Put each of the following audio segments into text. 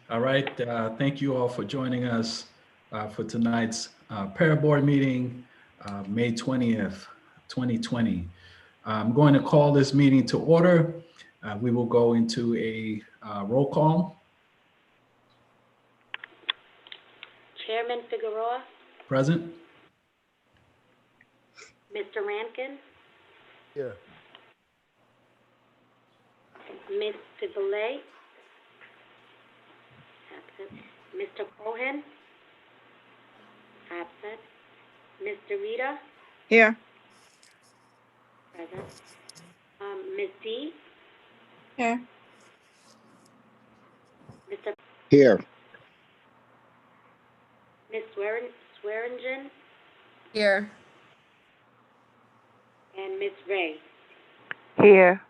All right, thank you all for joining us for tonight's Para Board meeting, May 20th, 2020. I'm going to call this meeting to order. We will go into a roll call. Chairman Figueroa, Present? Mr. Rankin, Here. Ms. Fizzolay, absent. Mr. Cohen, absent. Mr. Rita, Here. present. Ms. D, Here. Mr. Here. Ms. Swearingen, Here. and Ms. Ray. Here.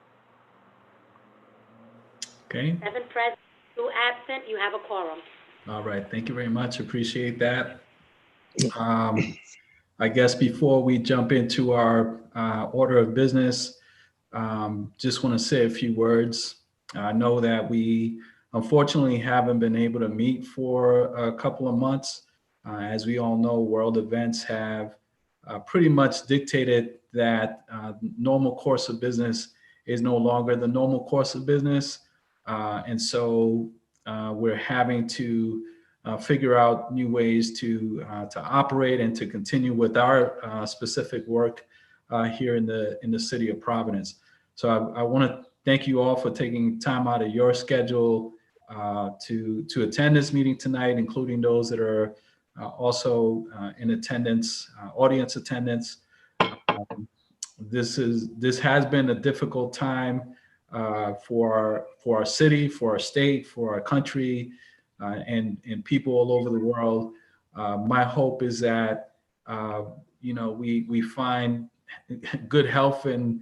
Okay, 7 present, 2 absent. You have a quorum. all right, thank you very much, appreciate that. I guess before we jump into our order of business, just want to say a few words. I know that we unfortunately haven't been able to meet for a couple of months. As we all know, world events have pretty much dictated that normal course of business is no longer the normal course of business. And so we're having to figure out new ways to operate and to continue with our specific work here in the city of Providence. So I want to thank you all for taking time out of your schedule to attend this meeting tonight, including those that are also in attendance, audience attendance. This has been a difficult time for our city, for our state, for our country, and people all over the world. My hope is that we find good health and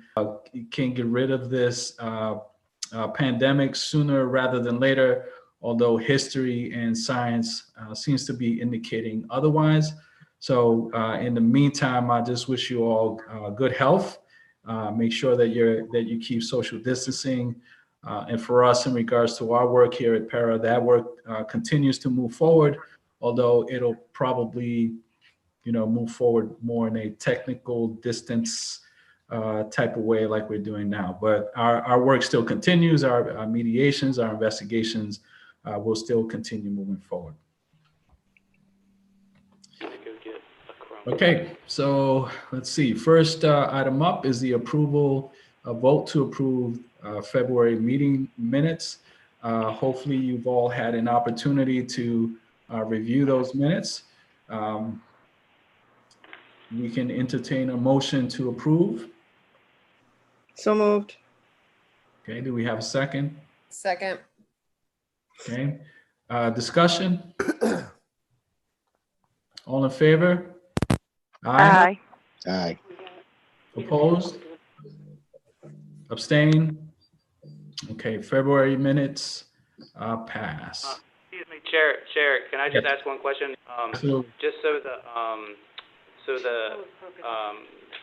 can get rid of this pandemic sooner rather than later, although history and science seems to be indicating otherwise. So in the meantime, I just wish you all good health. Make sure that you keep social distancing. And for us, in regards to our work here at Para, that work continues to move forward, although it'll probably move forward more in a technical distance type of way like we're doing now. But our work still continues. Our mediations, our investigations will still continue moving forward. Okay, so let's see. First item up is the approval, a vote to approve February meeting minutes. Hopefully you've all had an opportunity to review those minutes. We can entertain a motion to approve. So moved. Okay, do we have a second? Second. Okay, discussion? All in favor? Aye. Aye. Opposed? Abstain? Okay, February minutes pass. Excuse me, Chair, can I just ask one question? Absolutely. Just so the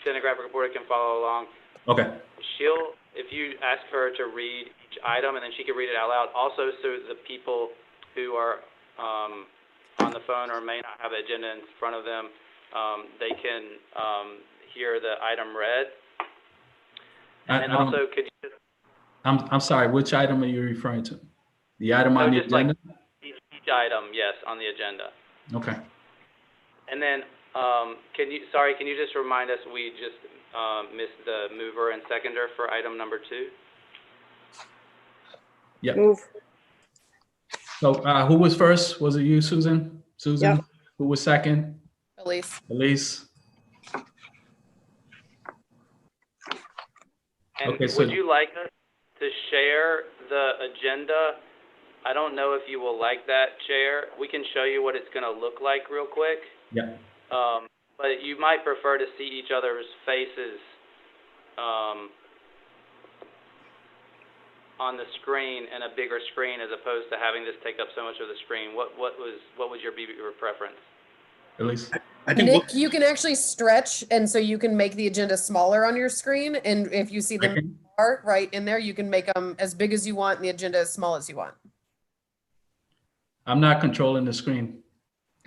stenographic reporter can follow along. Okay. If you ask her to read each item, and then she can read it out loud, also so the people who are on the phone or may not have the agenda in front of them, they can hear the item read. And also, could you just... I'm sorry, which item are you referring to? The item on the agenda? Like each item, yes, on the agenda. Okay. And then, can you just remind us, we just missed the mover and seconder for item number 2? Yeah. Move. So who was first? Was it you, Susan? Susan? Yep. Who was second? Elise. Elise? And okay, so would you like us to share the agenda? I don't know if you will like that, Chair. We can show you what it's going to look like real quick. yeah. But you might prefer to see each other's faces on the screen, and a bigger screen, as opposed to having this take up so much of the screen. What would your preference? Elise? I think Nick, you can actually stretch, and so you can make the agenda smaller on your screen. And if you see them right in there, you can make them as big as you want and the agenda as small as you want. I'm not controlling the screen.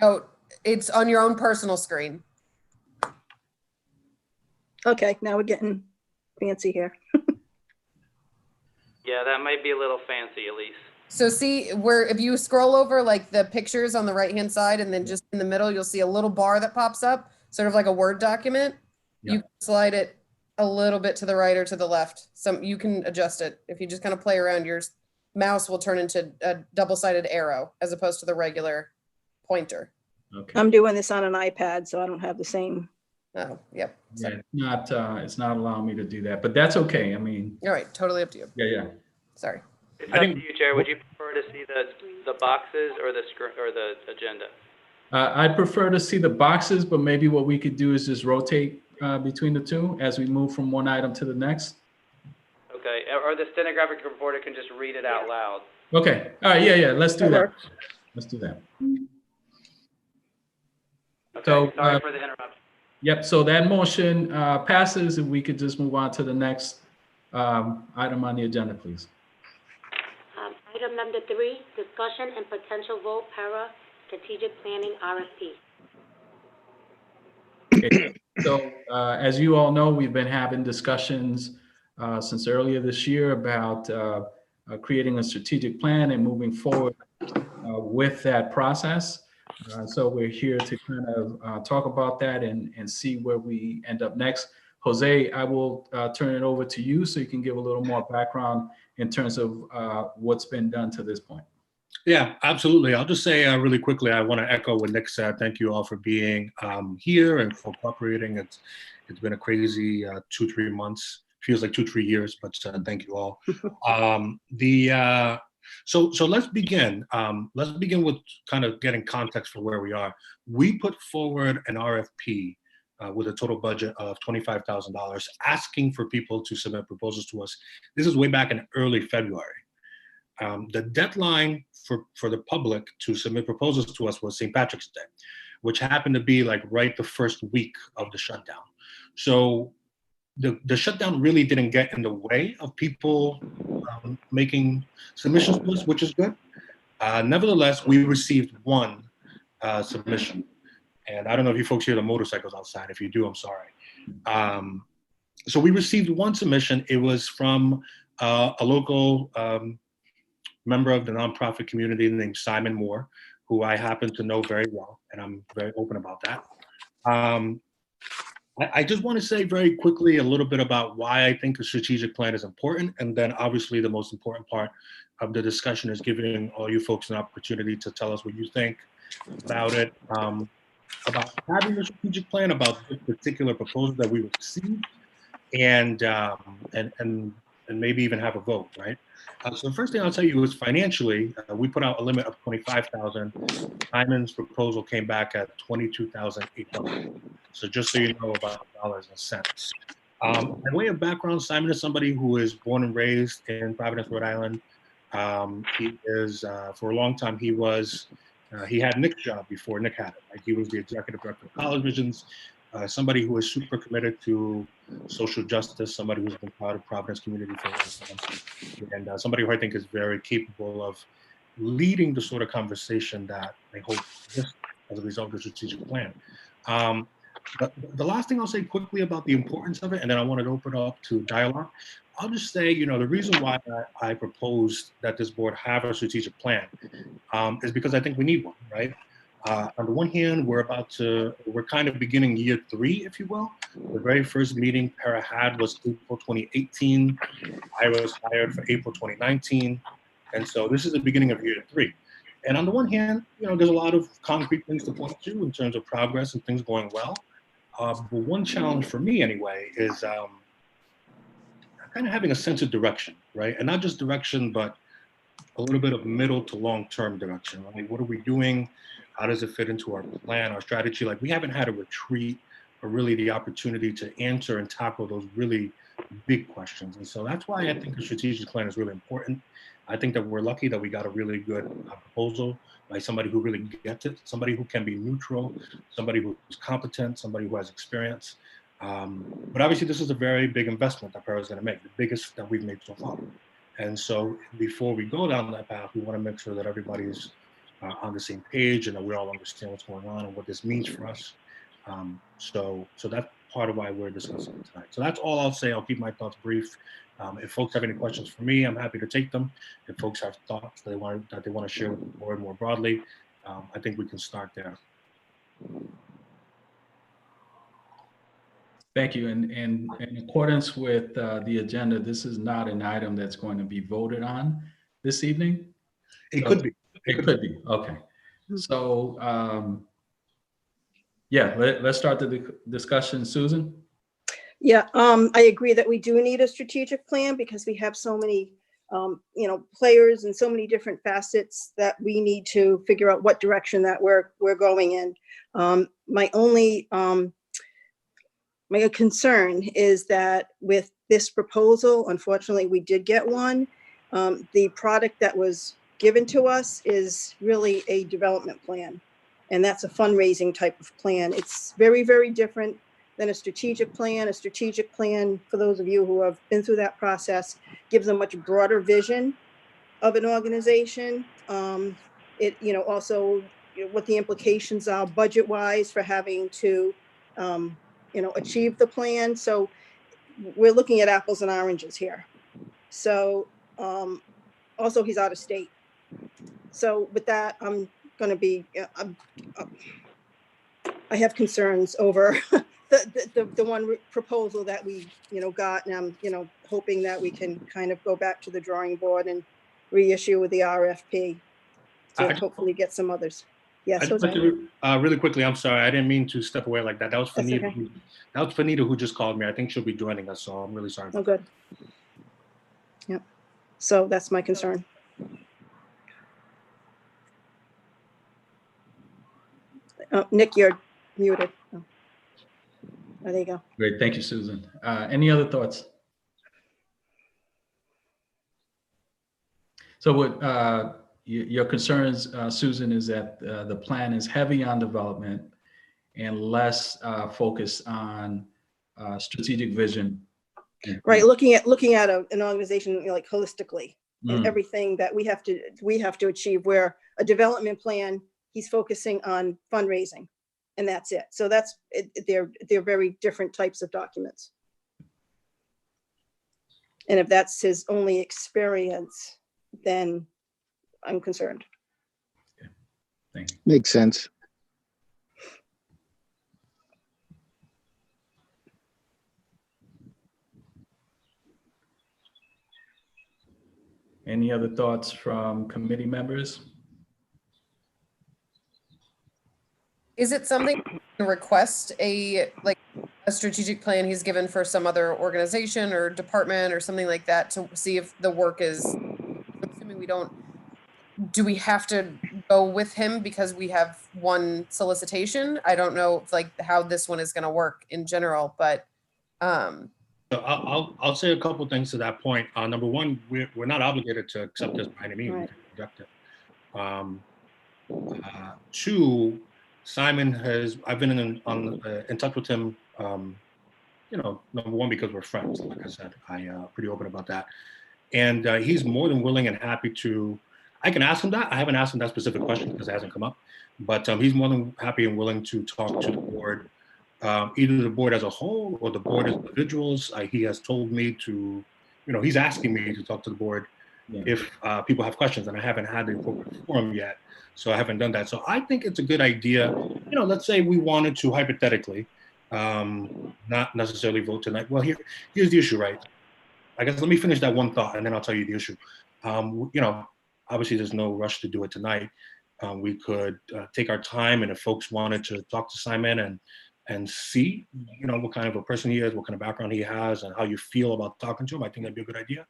Oh, it's on your own personal screen. Okay, now we're getting fancy here. Yeah, that might be a little fancy, Elise. So see where if you scroll over like the pictures on the right-hand side and then just in the middle, you'll see a little bar that pops up, sort of like a Word document. Yeah. You can slide it a little bit to the right or to the left. You can adjust it. If you just kind of play around, your mouse will turn into a double-sided arrow as opposed to the regular pointer. Okay. I'm doing this on an iPad, so I don't have the same. Oh, yep. Yeah, it's not allowing me to do that, but that's okay. I mean, All right, totally up to you. yeah. Sorry. It's up to you, Chair. Would you prefer to see the boxes or the agenda? I prefer to see the boxes, but maybe what we could do is just rotate between the two as we move from one item to the next. Okay, or the stenographic reporter can just read it out loud. Okay. All right. Yeah. Let's do that. Let's do that. Okay, So, sorry for the interruption. Yep. So that motion passes, and we could just move on to the next item on the agenda, please. Item number 3, discussion and potential vote para strategic planning RFP. Okay. So as you all know, we've been having discussions since earlier this year about creating a strategic plan and moving forward with that process. So we're here to kind of talk about that and see where we end up next. Jose, I will turn it over to you so you can give a little more background in terms of what's been done to this point. Yeah, absolutely. I'll just say really quickly, I want to echo what Nick said. Thank you all for being here and for cooperating. It's been a crazy 2-3 months. Feels like 2-3 years, but thank you all. So let's begin. Let's begin with kind of getting context for where we are. We put forward an RFP with a total budget of $25,000, asking for people to submit proposals to us. This is way back in early February. The deadline for the public to submit proposals to us was St. Patrick's Day, which happened to be like right the first week of the shutdown. So the shutdown really didn't get in the way of people making submissions to us, which is good. Nevertheless, we received one submission. And I don't know if you folks hear the motorcycles outside. If you do, I'm sorry. So we received one submission. It was from a local member of the nonprofit community named Simon Moore, who I happen to know very well, and I'm very open about that. I just want to say very quickly a little bit about why I think a strategic plan is important, and then obviously the most important part of the discussion is giving all you folks an opportunity to tell us what you think about it, about having a strategic plan, about this particular proposal that we received, and maybe even have a vote, right? So the first thing I'll tell you is financially, we put out a limit of $25,000. Simon's proposal came back at $22,800. So just so you know about dollars and cents. By way of background, Simon is somebody who is born and raised in Providence, Rhode Island. He is, for a long time, he had Nick's job before Nick had it. Like he was the executive director of College Visions, somebody who is super committed to social justice, somebody who's been part of Providence community for a long time, and somebody who I think is very capable of leading the sort of conversation that I hope exists as a result of the strategic plan. But the last thing I'll say quickly about the importance of it, and then I wanted to open up to dialogue. I'll just say, the reason why I proposed that this board have a strategic plan is because I think we need one, right? On the one hand, we're kind of beginning year 3, if you will. The very first meeting Para had was April 2018. I was hired for April 2019. And so this is the beginning of year 3. And on the one hand, there's a lot of concrete things to point to in terms of progress and things going well. But one challenge for me anyway is kind of having a sense of direction, right? And not just direction, but a little bit of middle to long-term direction, right? What are we doing? How does it fit into our plan, our strategy? Like we haven't had a retreat or really the opportunity to answer and tackle those really big questions. And so that's why I think the strategic plan is really important. I think that we're lucky that we got a really good proposal by somebody who really gets it, somebody who can be neutral, somebody who's competent, somebody who has experience. But obviously this is a very big investment that Para is going to make, the biggest that we've made so far. And so before we go down that path, we want to make sure that everybody's on the same page and that we all understand what's going on and what this means for us. So that's part of why we're discussing it tonight. So that's all I'll say. I'll keep my thoughts brief. If folks have any questions for me, I'm happy to take them. If folks have thoughts that they want to share with the board more broadly, I think we can start there. Thank you. And in accordance with the agenda, this is not an item that's going to be voted on this evening. It could be. It could be. Okay. So, yeah, let's start the discussion. Susan? Yeah, I agree that we do need a strategic plan because we have so many, players and so many different facets that we need to figure out what direction that we're going in. My only my concern is that with this proposal, unfortunately, we did get one. The product that was given to us is really a development plan, and that's a fundraising type of plan. It's very, very different than a strategic plan. A strategic plan, for those of you who have been through that process, gives a much broader vision of an organization. It, also what the implications are budget-wise for having to, achieve the plan. So we're looking at apples and oranges here. So also he's out of state. So with that, I'm going to be, I have concerns over the one proposal that we, got, and I'm, hoping that we can kind of go back to the drawing board and reissue with the RFP to hopefully get some others. Yes, really quickly, I'm sorry, I didn't mean to step away like that. That was Fanita. Okay. That was Fanita who just called me. I think she'll be joining us, so I'm really sorry. Oh, good. Yep. So that's my concern. Nick, you're muted. Oh, there you go. Great. Thank you, Susan. Any other thoughts? So what your concerns, Susan, is that the plan is heavy on development and less focused on strategic vision. Right. Looking at an organization like holistically and everything that we have to achieve, where a development plan, he's focusing on fundraising, and that's it. So that's they're very different types of documents. And if that's his only experience, then I'm concerned. Okay. Thank you. Makes sense. Any other thoughts from committee members? Is it something to request a strategic plan he's given for some other organization or department or something like that to see if the work is, assuming we don't, do we have to go with him because we have one solicitation? I don't know how this one is going to work in general, but So I'll say a couple of things to that point. Number one, we're not obligated to accept this by any means. Right. We can reject it. Two, Simon I've been in touch with him, number one, because we're friends. Like I said, I'm pretty open about that. And he's more than willing and happy to, I can ask him that. I haven't asked him that specific question because it hasn't come up, but he's more than happy and willing to talk to the board, either the board as a whole or the board as individuals. He has told me to, he's asking me to talk to the board if people have questions, and I haven't had the appropriate forum yet, so I haven't done that. So I think it's a good idea. Let's say we wanted to hypothetically, not necessarily vote tonight. Well, here's the issue, right? I guess let me finish that one thought, and then I'll tell you the issue. Obviously, there's no rush to do it tonight. We could take our time, and if folks wanted to talk to Simon and see, what kind of a person he is, what kind of background he has, and how you feel about talking to him, I think that'd be a good idea.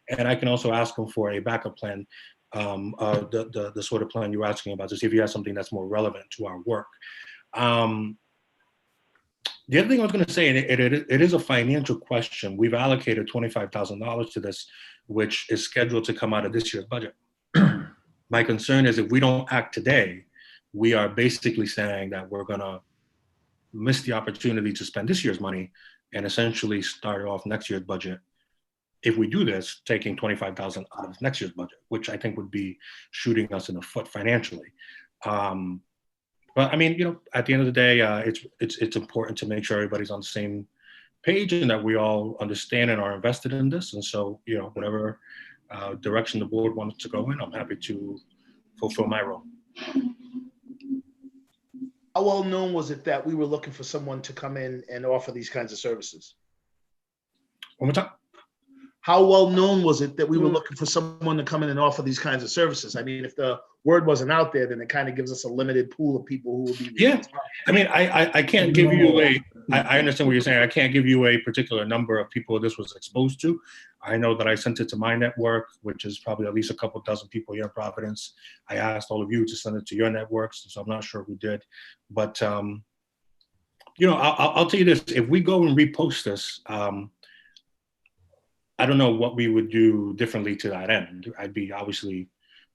And I can also ask him for a backup plan, the sort of plan you're asking about, to see if he has something that's more relevant to our work. The other thing I was going to say, and it is a financial question. We've allocated $25,000 to this, which is scheduled to come out of this year's budget. My concern is if we don't act today, we are basically saying that we're going to miss the opportunity to spend this year's money and essentially start off next year's budget if we do this, taking 25,000 out of next year's budget, which I think would be shooting us in the foot financially. But I mean, at the end of the day, it's important to make sure everybody's on the same page and that we all understand and are invested in this. And so, whatever direction the board wants to go in, I'm happy to fulfill my role. How well known was it that we were looking for someone to come in and offer these kinds of services? One more time. How well known was it that we were looking for someone to come in and offer these kinds of services? I mean, if the word wasn't out there, then it kind of gives us a limited pool of people who will be. Yeah, I mean, I can't give you I understand what you're saying. I can't give you a particular number of people this was exposed to. I know that I sent it to my network, which is probably at least a couple dozen people here in Providence. I asked all of you to send it to your networks, so I'm not sure who did. But, I'll tell you this. If we go and repost this, I don't know what we would do differently to that end. I'd be obviously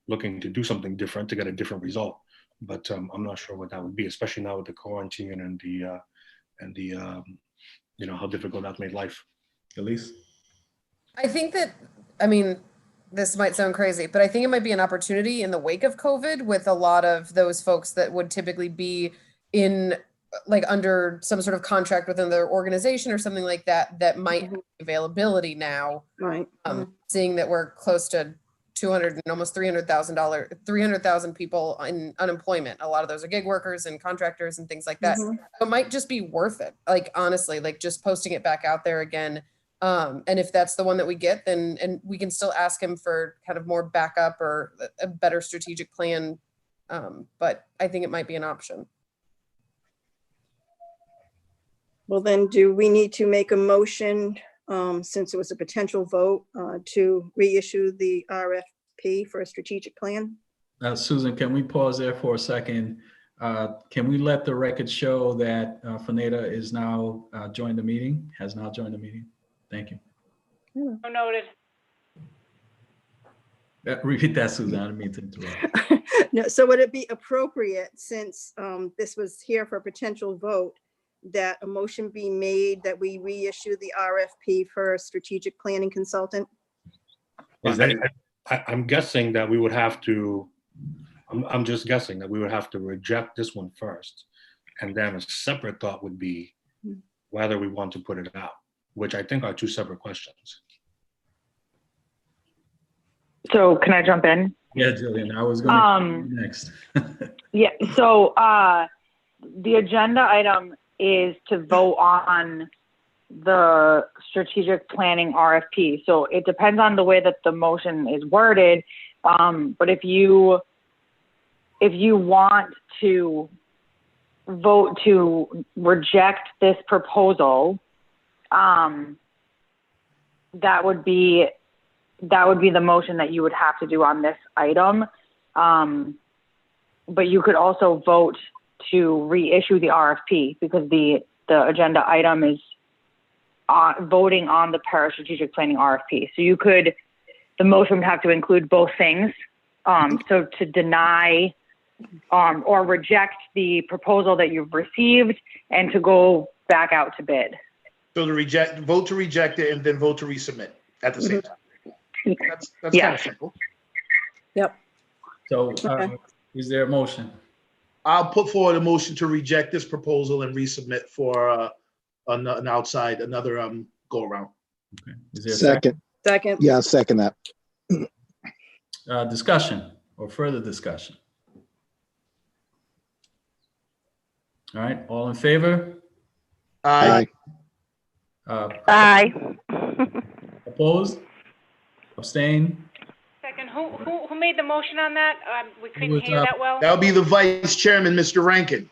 looking to do something different to get a different result, but I'm not sure what that would be, especially now with the quarantine and the how difficult that's made life. Elise? I think that, this might sound crazy, but I think it might be an opportunity in the wake of COVID with a lot of those folks that would typically be in under some sort of contract within their organization or something like that, that might have availability now. Right. Seeing that we're close to 200 and almost $300,000 people in unemployment. A lot of those are gig workers and contractors and things like that. So it might just be worth it. Honestly, just posting it back out there again. And if that's the one that we get, then, and we can still ask him for kind of more backup or a better strategic plan. But I think it might be an option. Well, then do we need to make a motion, since it was a potential vote, to reissue the RFP for a strategic plan? Susan, can we pause there for a second? Can we let the record show that Faneta is now joined the meeting, has now joined the meeting? Thank you. So noted. Repeat that, Susan. I didn't mean to interrupt. No, so would it be appropriate, since this was here for a potential vote, that a motion be made that we reissue the RFP for a strategic planning consultant? I'm guessing that we would have to, I'm just guessing that we would have to reject this one first. And then a separate thought would be whether we want to put it out, which I think are two separate questions. So can I jump in? Yeah, Jillian, I was going to next. Yeah, so the agenda item is to vote on the strategic planning RFP. So it depends on the way that the motion is worded. But if you want to vote to reject this proposal, that would be the motion that you would have to do on this item. But you could also vote to reissue the RFP, because the agenda item is voting on the para-strategic planning RFP. So the motion would have to include both things. So to deny or reject the proposal that you've received and to go back out to bid. So vote to reject it and then vote to resubmit at the same time. That's Yeah. kind of simple. Yep. So is there a motion? I'll put forward a motion to reject this proposal and resubmit for another go around. Okay. Is there a Second. Second. Yeah, second that. discussion or further discussion? All right, all in favor? Aye. Aye. Opposed? Abstain? Second, who made the motion on that? We couldn't was, hear that well. That would be the vice chairman, Mr. Rankin.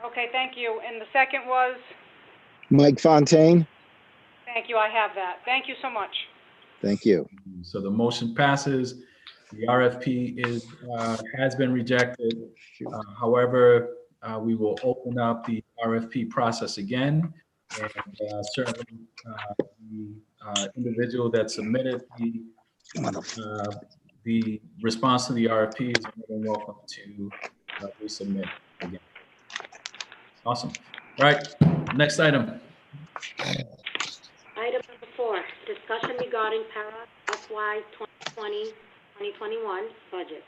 Okay, thank you. And the second was? Mike Fontaine. Thank you, I have that. Thank you so much. Thank you. So the motion passes. The RFP has been rejected. However, we will open up the RFP process again. And certainly the individual that submitted the response to the RFP is more than welcome to resubmit again. Awesome. All right, next item. Item number 4, discussion discussion regarding para FY 2020-2021 budget.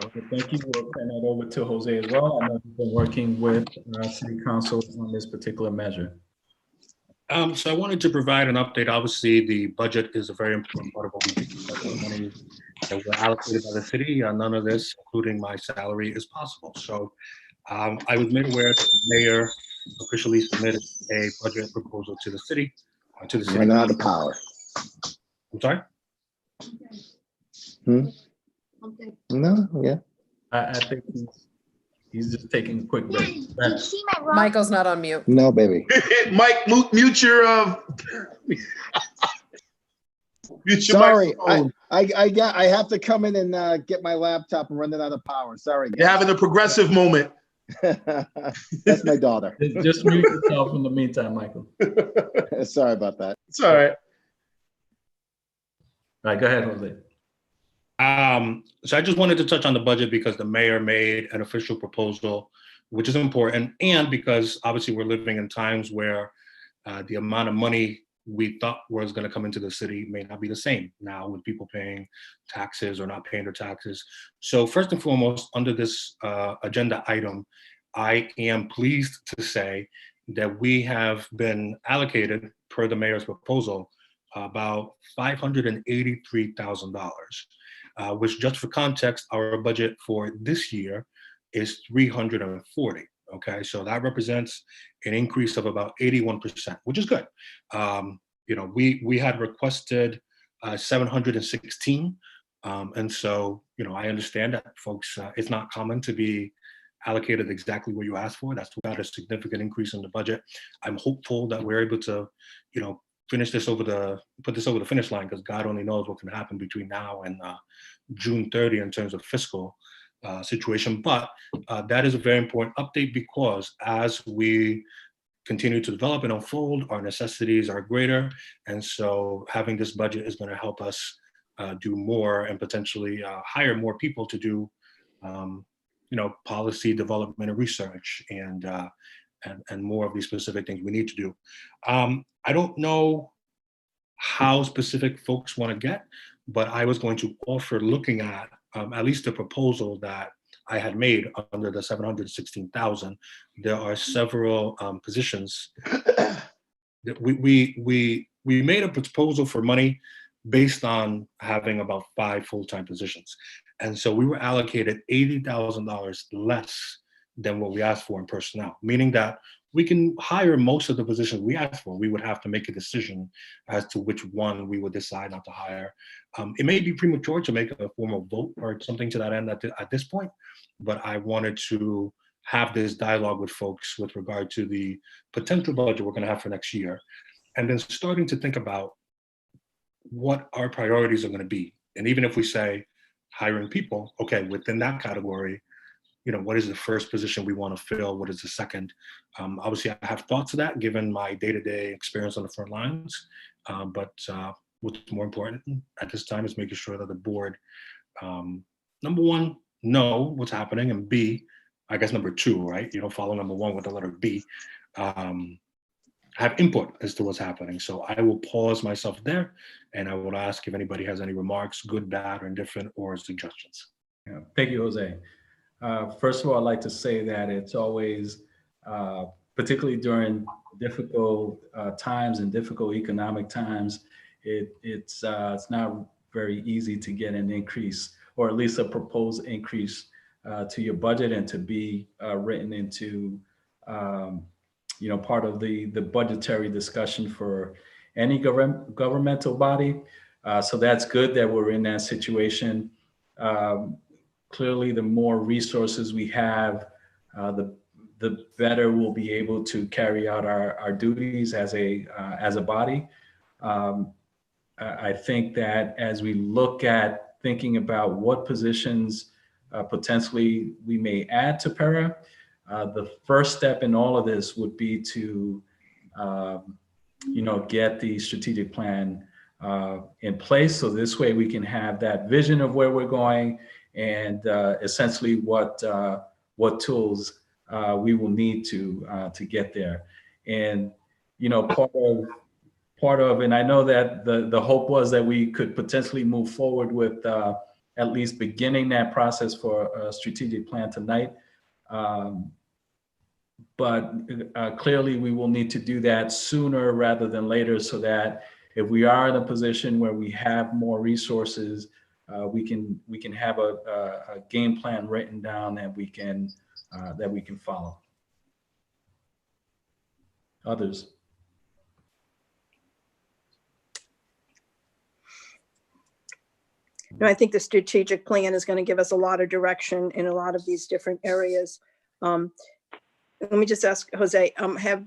Okay, thank you. We'll turn that over to Jose as well. I know you've been working with City Council on this particular measure. So I wanted to provide an update. Obviously, the budget is a very important part of what we do. The money that we're allocated by the city, none of this, including my salary, is possible. So I was made aware that the mayor officially submitted a budget proposal to the city. Running out of power. I'm sorry? No, yeah. I think he's just taking a quick break. Michael's not on mute. No, baby. Mike, mute your mute your Sorry, microphone. I have to come in and get my laptop and running out of power. Sorry, You're guys. having a progressive moment. That's my daughter. Just mute yourself in the meantime, Michael. Sorry about that. It's all right. All right, go ahead, Jose. So I just wanted to touch on the budget because the mayor made an official proposal, which is important, and because obviously we're living in times where the amount of money we thought was going to come into the city may not be the same now, with people paying taxes or not paying their taxes. So first and foremost, under this agenda item, I am pleased to say that we have been allocated, per the mayor's proposal, about $583,000. Which, just for context, our budget for this year is 340. Okay, so that represents an increase of about 81%, which is good. We had requested 716, and so I understand that, folks. It's not common to be allocated exactly what you asked for. That's without a significant increase in the budget. I'm hopeful that we're able to, put this over the finish line, because God only knows what can happen between now and June 30 in terms of fiscal situation. But that is a very important update, because as we continue to develop and unfold, our necessities are greater. And so having this budget is going to help us do more and potentially hire more people to do policy development and research and more of these specific things we need to do. I don't know how specific folks want to get, but I was going to offer looking at least the proposal that I had made under the 716,000. There are several positions that we made a proposal for money based on having about 5 full-time positions. And so we were allocated $80,000 less than what we asked for in personnel, meaning that we can hire most of the positions we asked for. We would have to make a decision as to which one we would decide not to hire. It may be premature to make a formal vote or something to that end at this point, but I wanted to have this dialogue with folks with regard to the potential budget we're going to have for next year, and then starting to think about what our priorities are going to be. And even if we say hiring people, okay, within that category, what is the first position we want to fill? What is the second? Obviously, I have thoughts of that given my day-to-day experience on the front lines. But what's more important at this time is making sure that the board, number one, know what's happening, and B, I guess number two, right? Follow number one with the letter B, have input as to what's happening. So I will pause myself there, and I will ask if anybody has any remarks, good, bad, or indifferent, or suggestions. Yeah. Thank you, Jose. First of all, I'd like to say that it's always, particularly during difficult times and difficult economic times, it's not very easy to get an increase, or at least a proposed increase to your budget, and to be written into part of the budgetary discussion for any governmental body. So that's good that we're in that situation. Clearly, the more resources we have, the better we'll be able to carry out our duties as a body. I think that as we look at thinking about what positions potentially we may add to para, the first step in all of this would be to, get the strategic plan in place. So this way we can have that vision of where we're going, and essentially what tools we will need to get there. And part of, and I know that the hope was that we could potentially move forward with at least beginning that process for a strategic plan tonight. But clearly we will need to do that sooner rather than later, so that if we are in a position where we have more resources, we can have a game plan written down that we can follow. Others? No, I think the strategic plan is going to give us a lot of direction in a lot of these different areas. Let me just ask Jose, have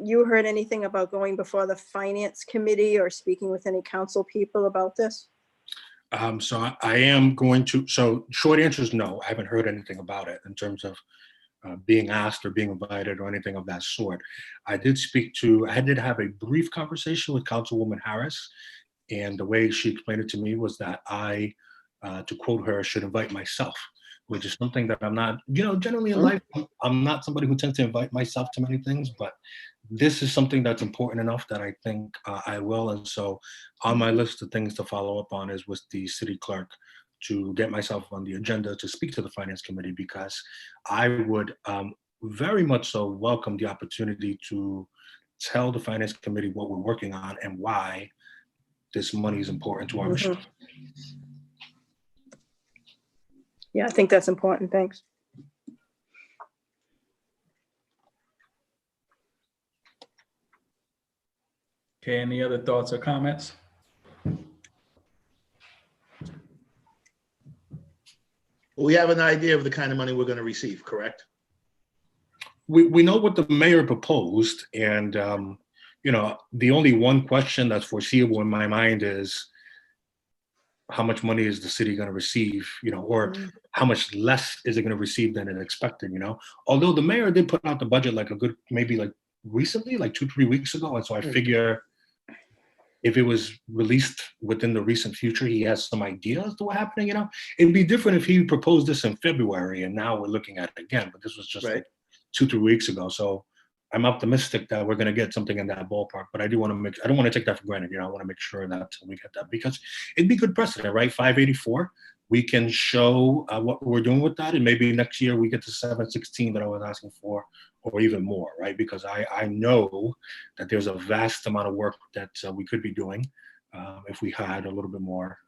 you heard anything about going before the finance committee or speaking with any council people about this? So I am going to, so short answer is no, I haven't heard anything about it in terms of being asked or being invited or anything of that sort. I did have a brief conversation with Councilwoman Harris, and the way she explained it to me was that I, to quote her, should invite myself, which is something that I'm not, generally in life, I'm not somebody who tends to invite myself to many things, but this is something that's important enough that I think I will. And so on my list of things to follow up on is with the city clerk, to get myself on the agenda to speak to the finance committee, because I would very much so welcome the opportunity to tell the finance committee what we're working on and why this money is important to our mission. Yeah, I think that's important. Thanks. Okay, any other thoughts or comments? We have an idea of the kind of money we're going to receive, correct? We know what the mayor proposed, and the only one question that's foreseeable in my mind is how much money is the city going to receive, or how much less is it going to receive than it expected, Although the mayor did put out the budget maybe recently, like 2-3 weeks ago, and so I figure if it was released within the recent future, he has some idea as to what happening, It'd be different if he proposed this in February and now we're looking at it again, but this was just like 2-3 weeks ago. So I'm optimistic that we're going to get something in that ballpark, but I don't want to take that for granted. I want to make sure that we get that, because it'd be good precedent, right? 584, we can show what we're doing with that. And maybe next year we get to 716 that I was asking for, or even more, right? Because I know that there's a vast amount of work that we could be doing if we had a little bit more,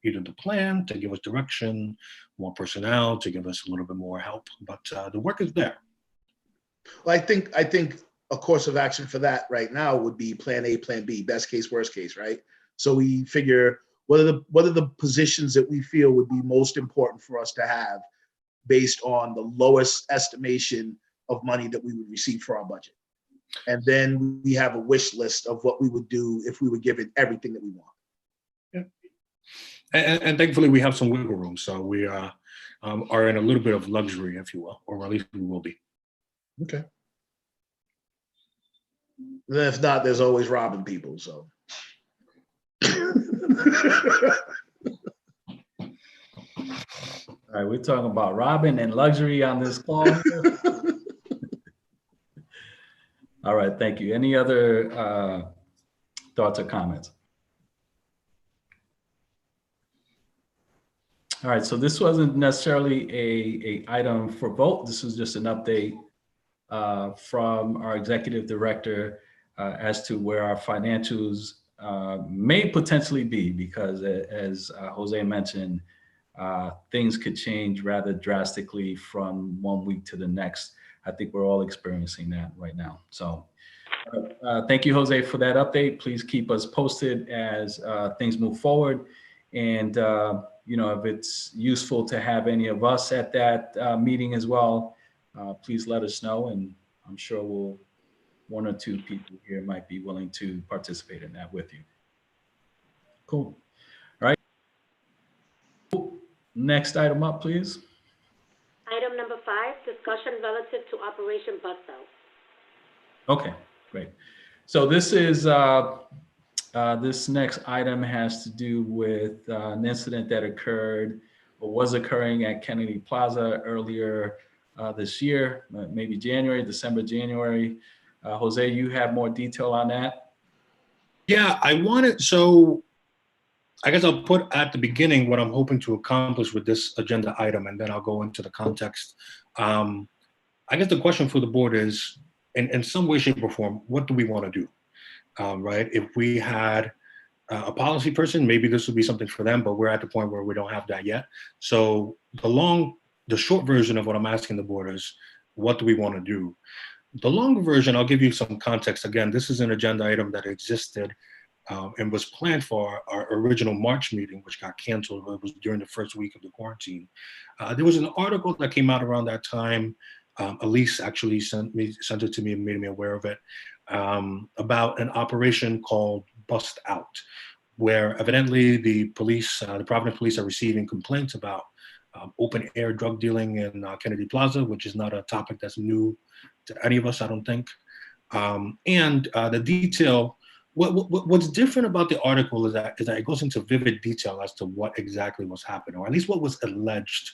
either the plan to give us direction, more personnel to give us a little bit more help, but the work is there. Well, I think a course of action for that right now would be plan A, plan B, best case, worst case, right? So we figure what are the positions that we feel would be most important for us to have based on the lowest estimation of money that we would receive for our budget. And then we have a wish list of what we would do if we were given everything that we want. Yeah. And thankfully we have some wiggle room. So we are in a little bit of luxury, if you will, or at least we will be. Okay. Then if not, there's always robbing people, so. All right, we're talking about Robin and luxury on this call. All right, thank you. Any other thoughts or comments? All right, so this wasn't necessarily a item for vote. This was just an update from our executive director as to where our financials may potentially be, because as Jose mentioned, things could change rather drastically from one week to the next. I think we're all experiencing that right now. So thank you, Jose, for that update. Please keep us posted as things move forward. And, if it's useful to have any of us at that meeting as well, please let us know. And I'm sure one or two people here might be willing to participate in that with you. Cool. All right. Next item up, please. Item number 5, discussion relative to Operation Bus Out. Okay, great. So this is this next item has to do with an incident that occurred or was occurring at Kennedy Plaza earlier this year, maybe December, January. Jose, you have more detail on that? Yeah, I wanted, so I guess I'll put at the beginning what I'm hoping to accomplish with this agenda item, and then I'll go into the context. I guess the question for the board is, in some way, shape, or form, what do we want to do? Right? If we had a policy person, maybe this would be something for them, but we're at the point where we don't have that yet. So the short version of what I'm asking the board is, what do we want to do? The longer version, I'll give you some context. Again, this is an agenda item that existed and was planned for our original March meeting, which got canceled. It was during the first week of the quarantine. There was an article that came out around that time. Elise actually sent it to me and made me aware of it, about an operation called Bust Out, where evidently the police, the Providence police, are receiving complaints about open air drug dealing in Kennedy Plaza, which is not a topic that's new to any of us, I don't think. And the detail, what's different about the article is that it goes into vivid detail as to what exactly was happening, or at least what was alleged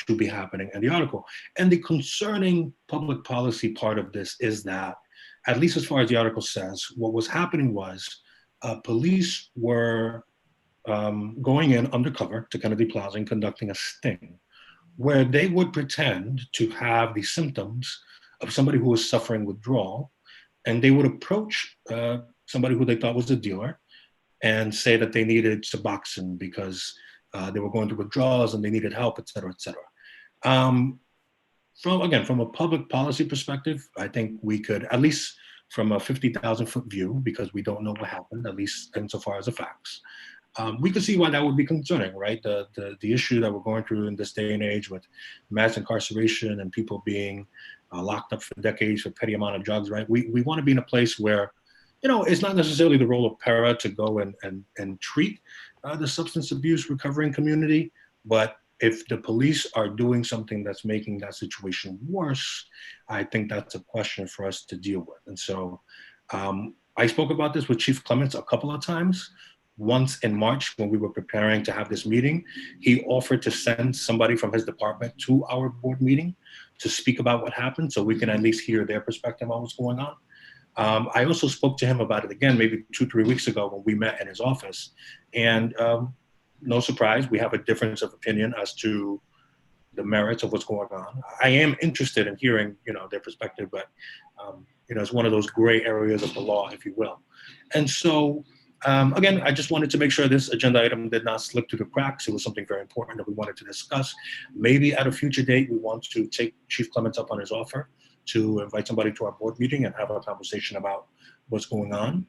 to be happening in the article. And the concerning public policy part of this is that, at least as far as the article says, what was happening was police were going in undercover to Kennedy Plaza and conducting a sting where they would pretend to have the symptoms of somebody who was suffering withdrawal, and they would approach somebody who they thought was a dealer and say that they needed Suboxone because they were going through withdrawals and they needed help, et cetera, et cetera. From a public policy perspective, I think we could, at least from a 50,000-foot view, because we don't know what happened, at least insofar as the facts, we could see why that would be concerning, right? The issue that we're going through in this day and age with mass incarceration and people being locked up for decades for petty amount of drugs, right? We want to be in a place where, it's not necessarily the role of para to go and treat the substance abuse recovering community, but if the police are doing something that's making that situation worse, I think that's a question for us to deal with. And so I spoke about this with Chief Clements a couple of times. Once in March, when we were preparing to have this meeting, he offered to send somebody from his department to our board meeting to speak about what happened, so we can at least hear their perspective on what's going on. I also spoke to him about it again, maybe 2-3 weeks ago when we met in his office. And no surprise, we have a difference of opinion as to the merits of what's going on. I am interested in hearing, their perspective, but it's one of those gray areas of the law, if you will. And so, again, I just wanted to make sure this agenda item did not slip through the cracks. It was something very important that we wanted to discuss. Maybe at a future date, we want to take Chief Clements up on his offer to invite somebody to our board meeting and have a conversation about what's going on.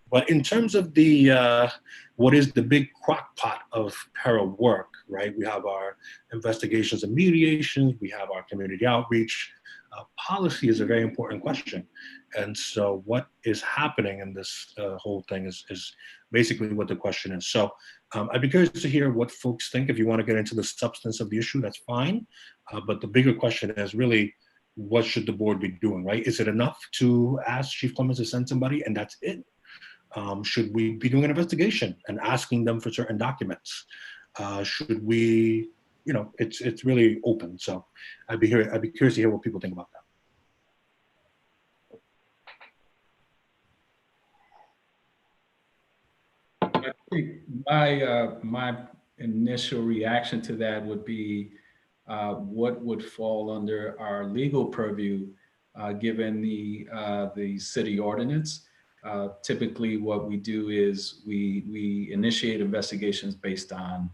But in terms of the what is the big crock pot of para work, right? We have our investigations and mediations, we have our community outreach. Policy is a very important question. And so what is happening in this whole thing is basically what the question is. So I'd be curious to hear what folks think. If you want to get into the substance of the issue, that's fine. But the bigger question is really, what should the board be doing, right? Is it enough to ask Chief Clements to send somebody and that's it? Should we be doing an investigation and asking them for certain documents? Should we, it's really open. So I'd be curious to hear what people think about that. I think my initial reaction to that would be what would fall under our legal purview, given the city ordinance. Typically, what we do is we initiate investigations based on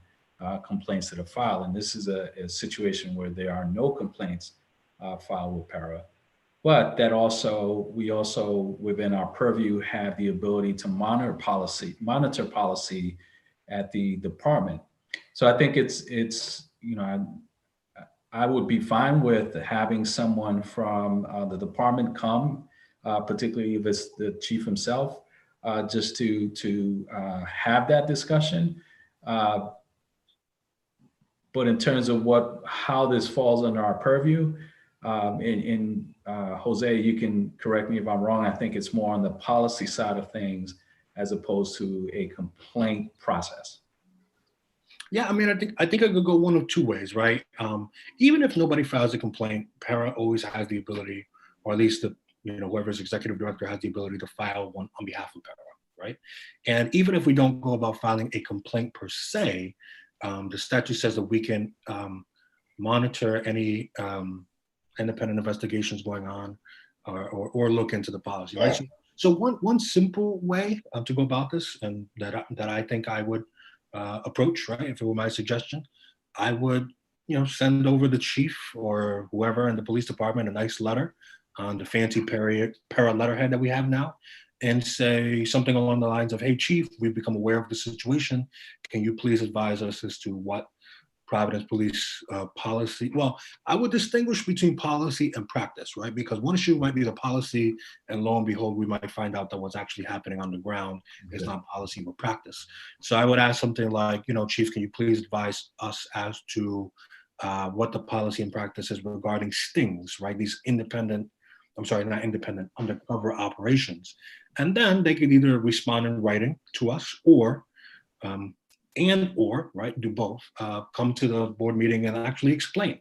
complaints that are filed, and this is a situation where there are no complaints filed with para. But that we also within our purview have the ability to monitor policy at the department. So I think it's I would be fine with having someone from the department come, particularly if it's the chief himself, just to have that discussion. But in terms of how this falls under our purview, Jose, you can correct me if I'm wrong. I think it's more on the policy side of things as opposed to a complaint process. Yeah, I mean, I think I could go one of two ways, right? Even if nobody files a complaint, para always has the ability, or at least whoever's executive director has the ability to file one on behalf of Para, right? And even if we don't go about filing a complaint per se, the statute says that we can monitor any independent investigations going on or look into the policy, right? So one simple way to go about this, and that I think I would approach, right, if it were my suggestion, I would, send over the chief or whoever in the police department a nice letter on the fancy para letterhead that we have now, and say something along the lines of, hey, chief, we've become aware of the situation. Can you please advise us as to what Providence police policy? Well, I would distinguish between policy and practice, right? Because one issue might be the policy, and lo and behold, we might find out that what's actually happening on the ground is not policy but practice. So I would ask something like, chief, can you please advise us as to what the policy and practice is regarding stings, right? These undercover operations. And then they could either respond in writing to us or right, do both, come to the board meeting and actually explain,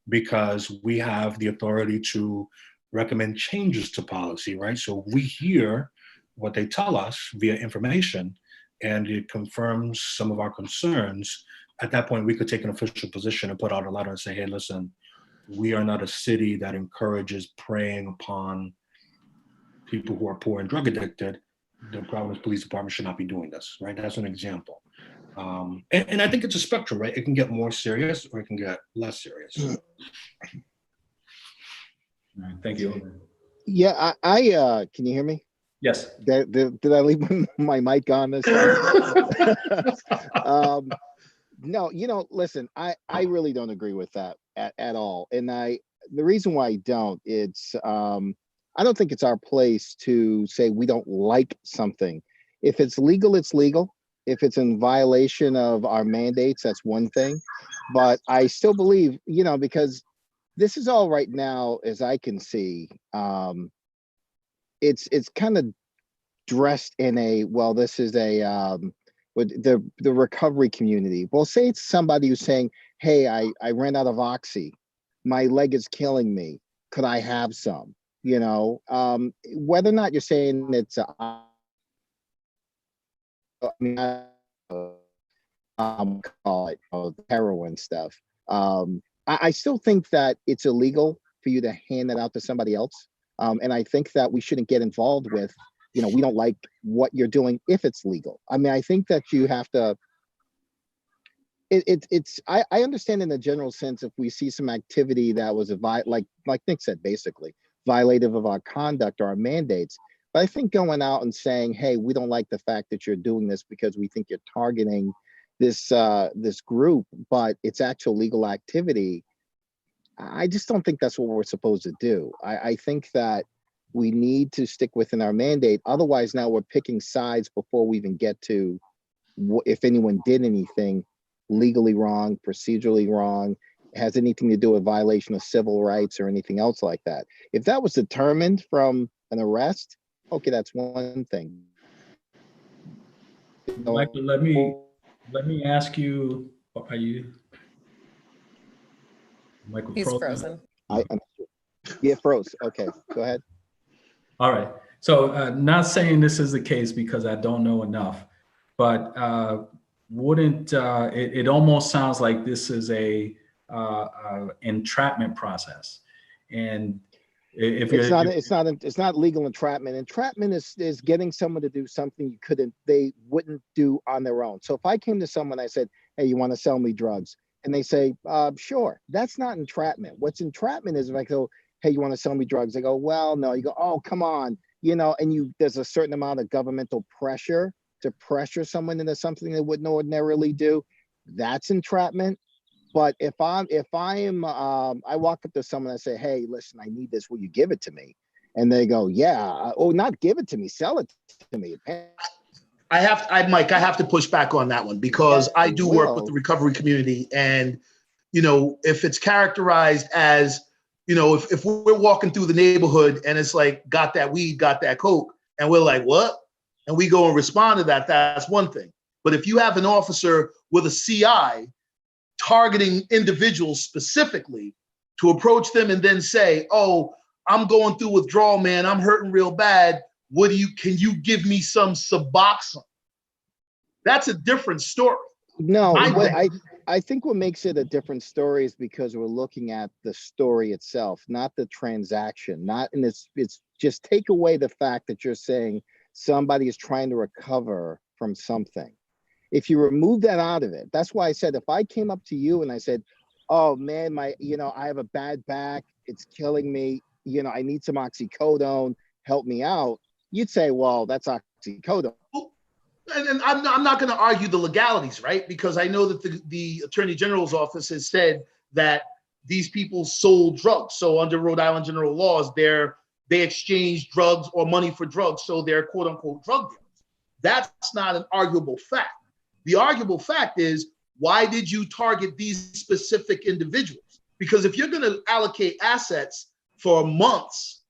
because we have the authority to recommend changes to policy, right? So we hear what they tell us via information and it confirms some of our concerns. At that point, we could take an official position and put out a letter and say, hey, listen, we are not a city that encourages preying upon people who are poor and drug addicted. The Providence Police Department should not be doing this, right? That's an example. And I think it's a spectrum, right? It can get more serious or it can get less serious. All right, thank you. Yeah, I can you hear me? Yes. Did I leave my mic on this time? No, listen, I really don't agree with that at all. And the reason why I don't, I don't think it's our place to say we don't like something. If it's legal, it's legal. If it's in violation of our mandates, that's one thing. But I still believe, because this is all right now, as I can see, it's kind of dressed in this is with the recovery community. Well, say it's somebody who's saying, hey, I ran out of Oxy. My leg is killing me. Could I have some? Whether or not you're saying it's call it heroin stuff. I still think that it's illegal for you to hand that out to somebody else. And I think that we shouldn't get involved with, we don't like what you're doing if it's legal. I mean, I think that you have to, I understand in the general sense, if we see some activity that was like Nick said, basically violative of our conduct or our mandates. But I think going out and saying, hey, we don't like the fact that you're doing this because we think you're targeting this group, but it's actual legal activity. I just don't think that's what we're supposed to do. I think that we need to stick within our mandate. Otherwise, now we're picking sides before we even get to if anyone did anything legally wrong, procedurally wrong, has anything to do with violation of civil rights or anything else like that. If that was determined from an arrest, okay, that's one thing. Michael, let me ask you, are you? Michael, He's frozen. Yeah, froze. Okay, go ahead. All right. So not saying this is the case because I don't know enough, but wouldn't it almost sounds like this is a entrapment process, and if it's not legal entrapment. Entrapment is getting someone to do something they wouldn't do on their own. So if I came to someone, I said, hey, you want to sell me drugs? And they say, sure. That's not entrapment. What's entrapment is if I go, hey, you want to sell me drugs? I go, well, no. You go, oh, come on. And there's a certain amount of governmental pressure to pressure someone into something they wouldn't ordinarily do. That's entrapment. But if I walk up to someone and I say, hey, listen, I need this. Will you give it to me? And they go, yeah. Oh, not give it to me. Sell it to me. Mike, I have to push back on that one because I do work with the recovery community. And, if it's characterized as, if we're walking through the neighborhood and it's like, got that weed, got that coke, and we're like, what? And we go and respond to that, that's one thing. But if you have an officer with a CI targeting individuals specifically to approach them and then say, oh, I'm going through withdrawal, man. I'm hurting real bad. Can you give me some Suboxone? That's a different story. No, I think what makes it a different story is because we're looking at the story itself, not the transaction. And it's just take away the fact that you're saying somebody is trying to recover from something. If you remove that out of it, that's why I said, if I came up to you and I said, oh man, I have a bad back, it's killing me, I need some oxycodone, help me out. You'd say, well, that's oxycodone. And I'm not going to argue the legalities, right? Because I know that the Attorney General's office has said that these people sold drugs. So under Rhode Island general laws, they exchange drugs or money for drugs. So they're quote unquote drug dealers. That's not an arguable fact. The arguable fact is, why did you target these specific individuals? Because if you're going to allocate assets for months,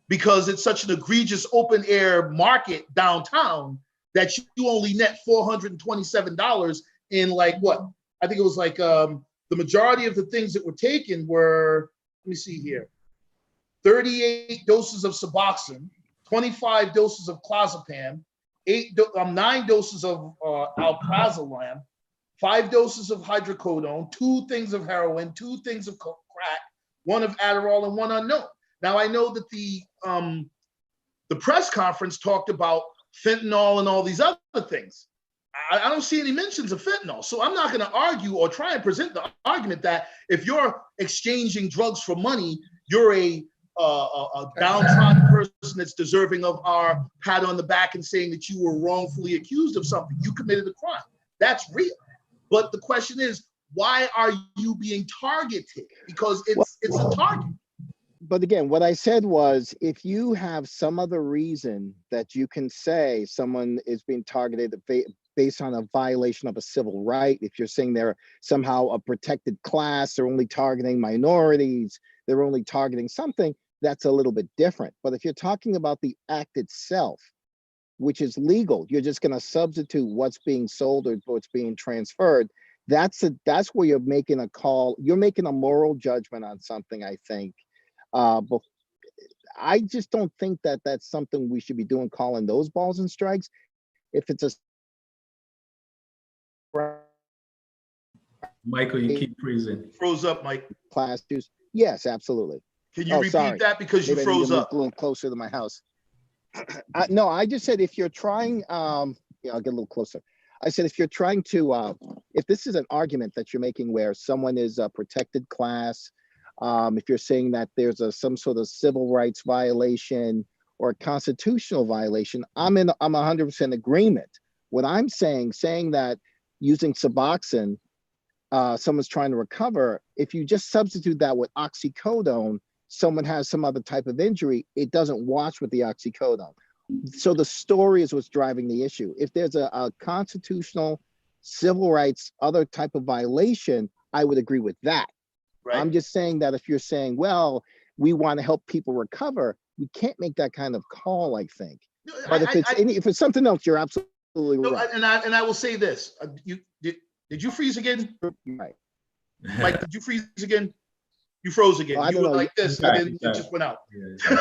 because it's such an egregious open air market downtown, that you only net $427 in like what? I think it was like the majority of the things that were taken were, let me see here, 38 doses of Suboxone, 25 doses of clozapam, 9 doses of alprazolam, 5 doses of hydrocodone, 2 things of heroin, 2 things of crack, 1 of Adderall, and 1 unknown. Now I know that the press conference talked about fentanyl and all these other things. I don't see any mentions of fentanyl. So I'm not going to argue or try and present the argument that if you're exchanging drugs for money, you're a downtrodden person that's deserving of our pat on the back and saying that you were wrongfully accused of something. You committed a crime. That's real. But the question is, why are you being targeted? Because it's a target. But again, what I said was, if you have some other reason that you can say someone is being targeted based on a violation of a civil right, if you're saying they're somehow a protected class, they're only targeting minorities, they're only targeting something, that's a little bit different. But if you're talking about the act itself, which is legal, you're just going to substitute what's being sold or what's being transferred. That's where you're making a call. You're making a moral judgment on something, I think. But I just don't think that that's something we should be doing, calling those balls and strikes. If it's a Michael, you keep freezing. Froze up, Mike. Class twos, yes, absolutely. Can you repeat that because you froze up? A little closer to my house. No, I just said if you're trying, I'll get a little closer. I said if you're trying to, if this is an argument that you're making where someone is a protected class, if you're saying that there's some sort of civil rights violation or a constitutional violation, I'm 100% agreement. What I'm saying that using Suboxone, someone's trying to recover, if you just substitute that with oxycodone, someone has some other type of injury, it doesn't wash with the oxycodone. So the story is what's driving the issue. If there's a constitutional, civil rights, other type of violation, I would agree with that. Right. I'm just saying that if you're saying, well, we want to help people recover, we can't make that kind of call, I think. But if it's something else, you're absolutely right. And I will say this: did you freeze again? Right. Mike, did you freeze again? You froze again. Well, you were like this, and then it just went out. So,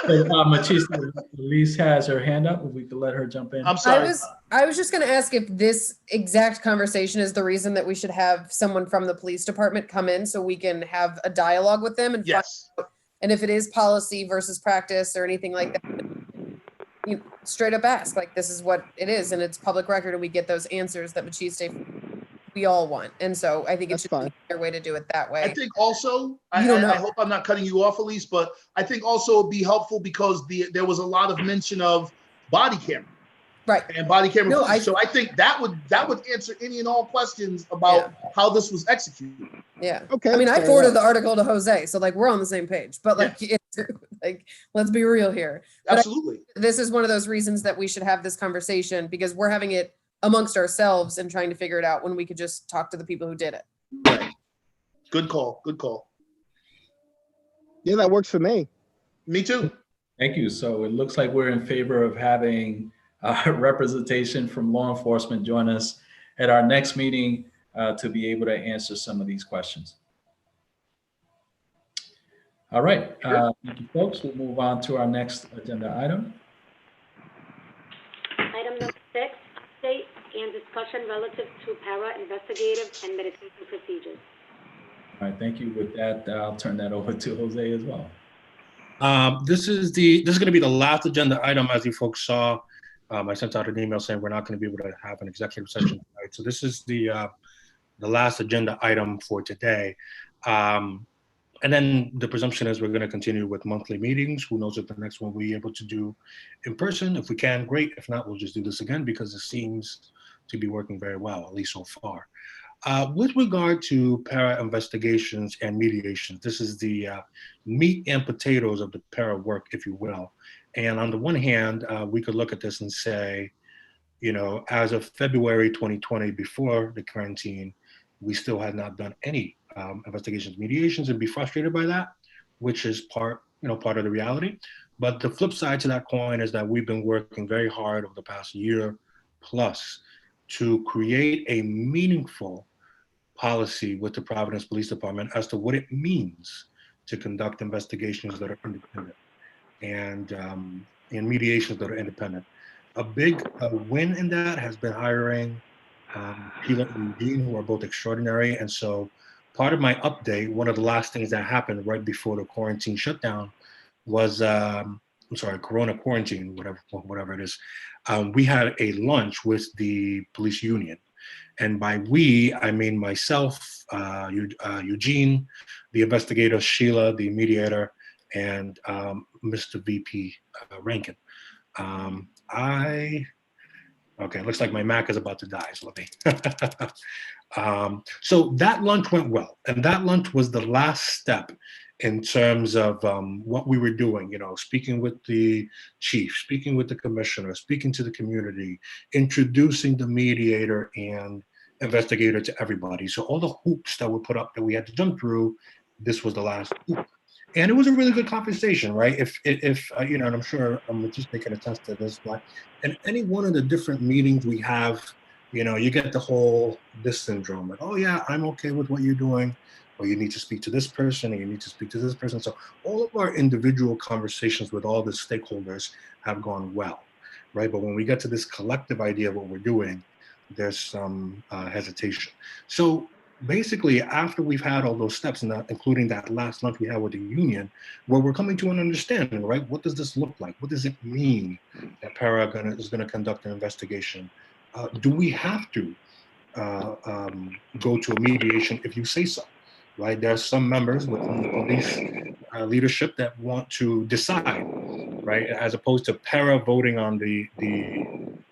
Matista, Elise has her hand up. If we could let her jump in. I'm sorry. I was just going to ask if this exact conversation is the reason that we should have someone from the police department come in so we can have a dialogue with them and yes. And if it is policy versus practice or anything like that, you straight up ask, like, this is what it is, and it's public record, and we get those answers that Matista we all want. And so I think it should be a way to do it that way. I think also, I hope I'm not cutting you off, Elise, but I think also it'd be helpful because there was a lot of mention of body camera. Right. And body camera. So I think that would answer any and all questions about how this was executed. Yeah. Okay. I mean, I forwarded the article to Jose, so like we're on the same page. But like, it's, like, let's be real here. But absolutely. This is one of those reasons that we should have this conversation, because we're having it amongst ourselves and trying to figure it out when we could just talk to the people who did it. Right. Good call. Good call. Yeah, that works for me. Me too. Thank you. So it looks like we're in favor of having representation from law enforcement join us at our next meeting to be able to answer some of these questions. All right, thank you, folks. We'll move on to our next agenda item. Item number 6, update and discussion relative to para-investigative and medication procedures. All right, thank you. With that, I'll turn that over to Jose as well. This is going to be the last agenda item. As you folks saw, I sent out an email saying we're not going to be able to have an executive session tonight. So this is the last agenda item for today. And then the presumption is we're going to continue with monthly meetings. Who knows if the next one we'll be able to do in person. If we can, great. If not, we'll just do this again because it seems to be working very well, at least so far. With regard to para investigations and mediations, this is the meat and potatoes of the para work, if you will. And on the one hand, we could look at this and say, you know, as of February 2020, before the quarantine, we still had not done any investigations, mediations, and be frustrated by that, which is part of the reality. But the flip side to that coin is that we've been working very hard over the past year plus to create a meaningful policy with the Providence Police Department as to what it means to conduct investigations that are independent and mediations that are independent. A big win in that has been hiring Sheila and Eugene, who are both extraordinary. And so part of my update, one of the last things that happened right before the quarantine shutdown was, Corona quarantine, whatever it is. We had a lunch with the police union. And by we, I mean myself, Eugene, the investigator, Sheila, the mediator, and Mr. VP Rankin. Okay, looks like my Mac is about to die, so let me. So that lunch went well, and that lunch was the last step in terms of what we were doing, you know, speaking with the chief, speaking with the commissioner, speaking to the community, introducing the mediator and investigator to everybody. So all the hoops that were put up that we had to jump through, this was the last hoop. And it was a really good conversation, right? If you know, and I'm sure I'm just making a attest to this, but in any one of the different meetings we have, you know, you get the whole this syndrome, like, oh yeah, I'm okay with what you're doing, or you need to speak to this person, and you need to speak to this person. So all of our individual conversations with all the stakeholders have gone well, right? But when we get to this collective idea of what we're doing, there's some hesitation. So basically, after we've had all those steps, and including that last lunch we had with the union, where we're coming to an understanding, right? What does this look like? What does it mean that para is going to conduct an investigation? Do we have to go to a mediation if you say so, right? There are some members within the police leadership that want to decide, right? As opposed to para voting on the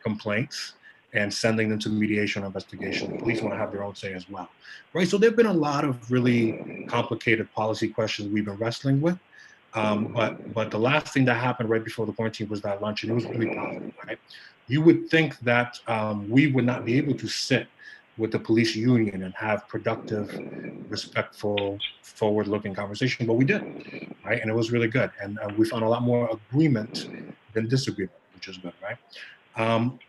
complaints and sending them to mediation or investigation. The police want to have their own say as well, right? So there've been a lot of really complicated policy questions we've been wrestling with. But the last thing that happened right before the quarantine was that lunch, and it was really positive, right? You would think that we would not be able to sit with the police union and have productive, respectful, forward-looking conversation, but we did, right? And it was really good. And we found a lot more agreement than disagreement, which is good, right?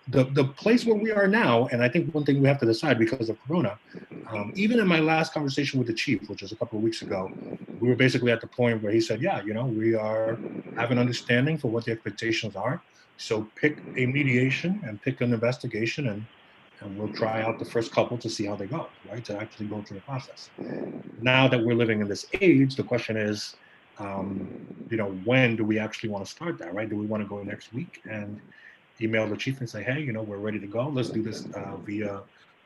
The place where we are now, and I think one thing we have to decide because of Corona, even in my last conversation with the chief, which was a couple of weeks ago, we were basically at the point where he said, yeah, you know, we have an understanding for what the expectations are. So pick a mediation and pick an investigation, and we'll try out the first couple to see how they go, right? To actually go through the process. Now that we're living in this age, the question is, you know, when do we actually want to start that, right? Do we want to go next week and email the chief and say, hey, you know, we're ready to go. Let's do this via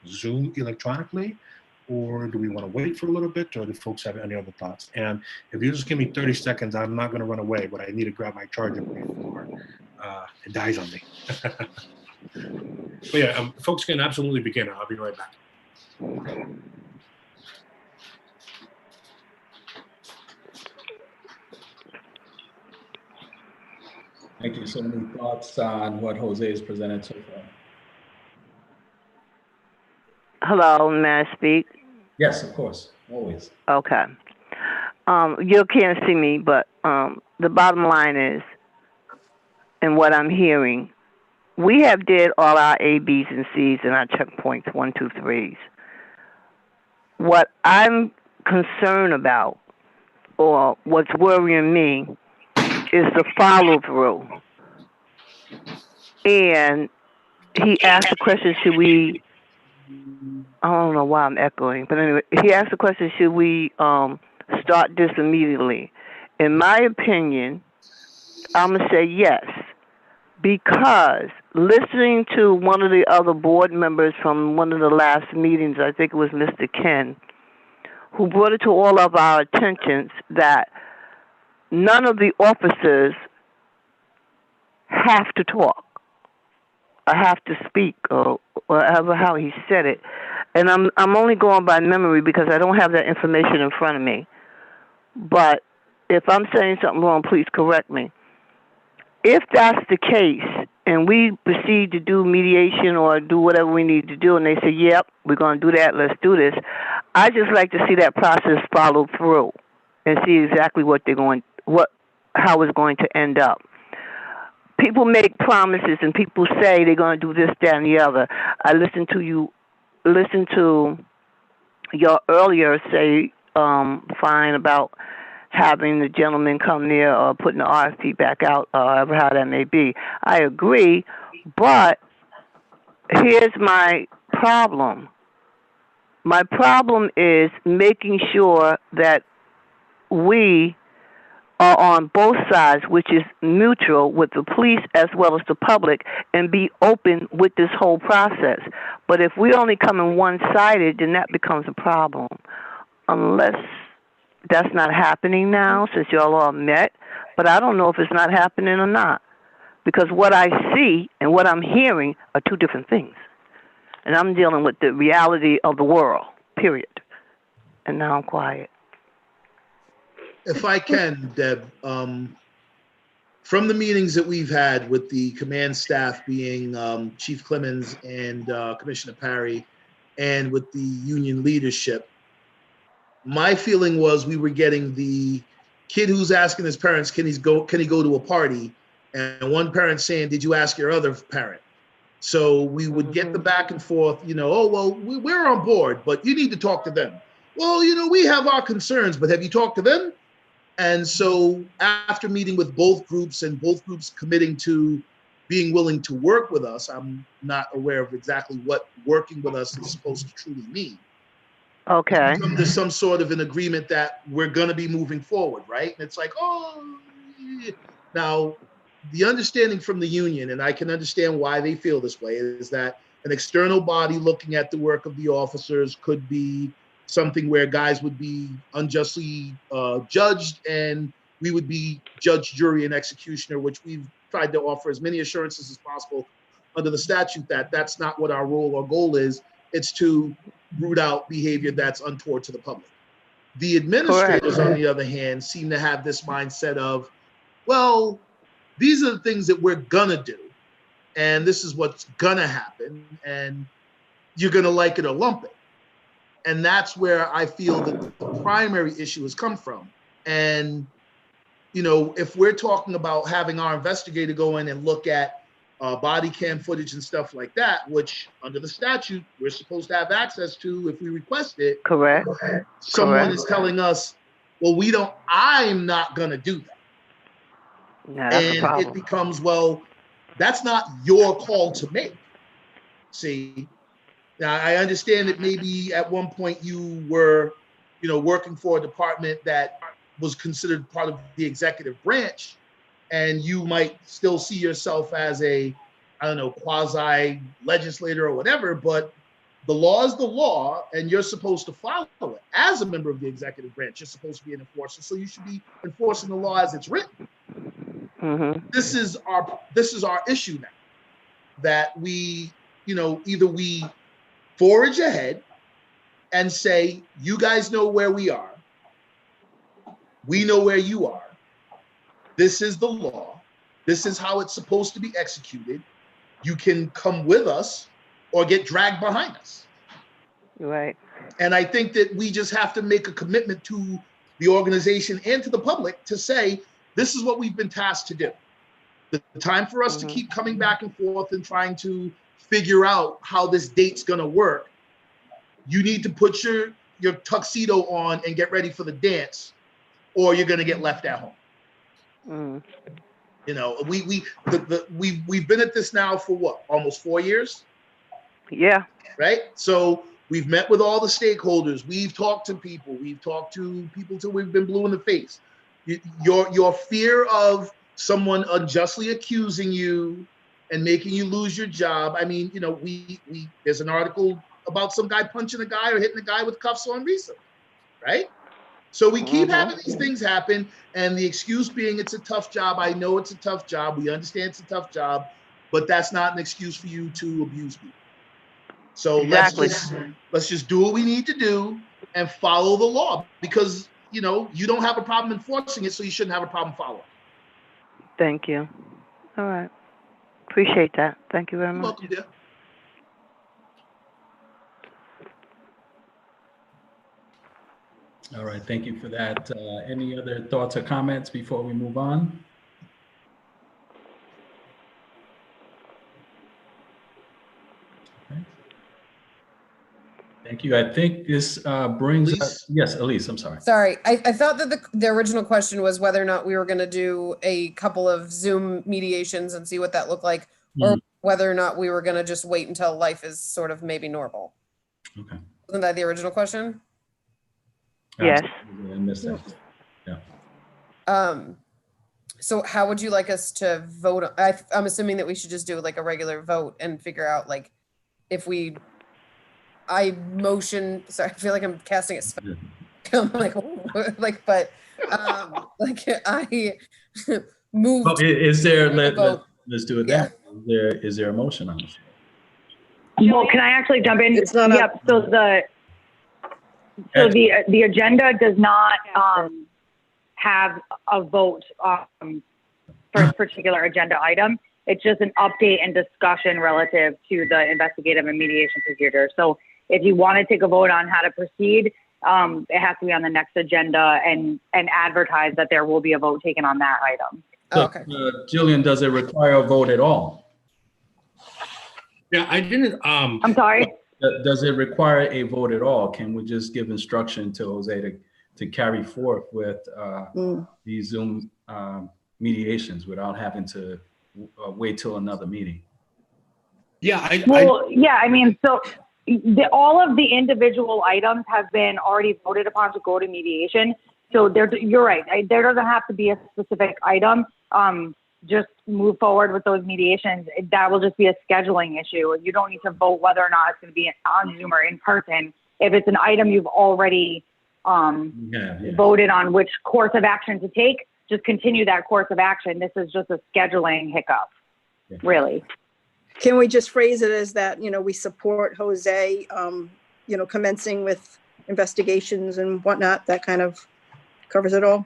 Zoom electronically, or do we want to wait for a little bit, or do folks have any other thoughts? And if you just give me 30 seconds, I'm not going to run away, but I need to grab my charger before it dies on me. But yeah, folks can absolutely begin. I'll be right back. Thank you. So many thoughts on what Jose has presented so far? Hello, may I speak? Yes, of course, always. Okay. You can't see me, but the bottom line is, and what I'm hearing, we have did all our A, B's, and C's and our checkpoints, 1, 2, 3s. What I'm concerned about or what's worrying me is the follow through. And he asked the question, should we, I don't know why I'm echoing, but anyway, he asked the question, should we start this immediately? In my opinion, I'm going to say yes, because listening to one of the other board members from one of the last meetings, I think it was Mr. Ken, who brought it to all of our attentions that none of the officers have to talk or have to speak, or whatever how he said it. And I'm only going by memory because I don't have that information in front of me. But if I'm saying something wrong, please correct me. If that's the case, and we proceed to do mediation or do whatever we need to do, and they say, yep, we're going to do that, let's do this, I just like to see that process followed through and see exactly how it's going to end up. People make promises and people say they're going to do this, that, and the other. I listened to your earlier say fine about having the gentleman come there or putting the RFP back out, or how that may be. I agree, but here's my problem. My problem is making sure that we are on both sides, which is mutual with the police as well as the public, and be open with this whole process. But if we only come in one-sided, then that becomes a problem. Unless that's not happening now, since y'all all met, but I don't know if it's not happening or not, because what I see and what I'm hearing are two different things. And I'm dealing with the reality of the world, period. And now I'm quiet. If I can, Deb, from the meetings that we've had with the command staff being Chief Clemens and Commissioner Parry, and with the union leadership, my feeling was we were getting the kid who's asking his parents, can he go to a party? And one parent saying, did you ask your other parent? So we would get the back and forth, oh, well, we're on board, but you need to talk to them. Well, we have our concerns, but have you talked to them? And so after meeting with both groups and both groups committing to being willing to work with us, I'm not aware of exactly what working with us is supposed to truly mean. Okay. There's some sort of an agreement that we're going to be moving forward, right? And it's like, oh, yeah. Now, the understanding from the union, and I can understand why they feel this way, is that an external body looking at the work of the officers could be something where guys would be unjustly judged, and we would be judge, jury, and executioner, which we've tried to offer as many assurances as possible under the statute that that's not what our role or goal is. It's to root out behavior that's untoward to the public. The administrators, on the other hand, seem to have this mindset of, well, these are the things that we're gonna do, and this is what's gonna happen, and you're gonna like it or lump it. And that's where I feel that the primary issue has come from. And, if we're talking about having our investigator go in and look at body cam footage and stuff like that, which under the statute, we're supposed to have access to if we request it. Correct. Someone is telling us, well, I'm not gonna do that. Yeah, that's a problem. It becomes, well, that's not your call to make. See, now I understand that maybe at one point you were, working for a department that was considered part of the executive branch, and you might still see yourself as a, quasi legislator or whatever, but the law is the law, and you're supposed to follow it. As a member of the executive branch, you're supposed to be an enforcer, so you should be enforcing the law as it's written. Mm-hmm. This is our issue now, that we, either we forage ahead and say, you guys know where we are, we know where you are, this is the law, this is how it's supposed to be executed, you can come with us or get dragged behind us. Right. And I think that we just have to make a commitment to the organization and to the public to say, this is what we've been tasked to do. The time for us to keep coming back and forth and trying to figure out how this date's gonna work, you need to put your tuxedo on and get ready for the dance or you're gonna get left at home. Mm. You know, we've been at this now for what, almost 4 years, Yeah. right? So we've met with all the stakeholders. We've talked to people. We've talked to people till we've been blue in the face. Your fear of someone unjustly accusing you and making you lose your job. I mean, you know, there's an article about some guy punching a guy or hitting a guy with cuffs on recently, right? So we keep having these things happen, and the excuse being it's a tough job. I know it's a tough job. We understand it's a tough job, but that's not an excuse for you to abuse people. So Exactly. let's just do what we need to do and follow the law, because you know you don't have a problem enforcing it, so you shouldn't have a problem following. Thank you. All right. Appreciate that. Thank you very You're much. welcome, dear. All right, thank you for that. Any other thoughts or comments before we move on? Okay. Thank you. I think this brings us, yes, Elise, I'm sorry. Sorry, I thought that the original question was whether or not we were going to do a couple of Zoom mediations and see what that looked like, or whether or not we were going to just wait until life is sort of maybe normal. Okay. Wasn't that the original question? Yes. I missed that. Yeah. So how would you like us to vote? I'm assuming that we should just do like a regular vote and figure out like if I motion, sorry, I feel like I'm casting a spell. I'm like, like, but like I moved. Oh, is there, vote. let's do it Yeah. then. Is there a motion on this? Well, can I actually jump in? It's not Yep. So the agenda does not have a vote for a particular agenda item. It's just an update and discussion relative to the investigative and mediation procedure. So if you want to take a vote on how to proceed, it has to be on the next agenda and advertise that there will be a vote taken on that item. Oh, okay. Jillian, does it require a vote at all? Yeah, I didn't. I'm sorry? Does it require a vote at all? Can we just give instruction to Jose to carry forth with these Zoom mediations without having to wait till another meeting? Yeah, I mean, so all of the individual items have been already voted upon to go to mediation. So you're right. There doesn't have to be a specific item. Just move forward with those mediations. That will just be a scheduling issue. You don't need to vote whether or not it's going to be on Zoom or in person. If it's an item you've already voted on which course of action to take, just continue that course of action. This is just a scheduling hiccup, really. Can we just phrase it as that, you know, we support Jose, you know, commencing with investigations and whatnot, that kind of covers it all?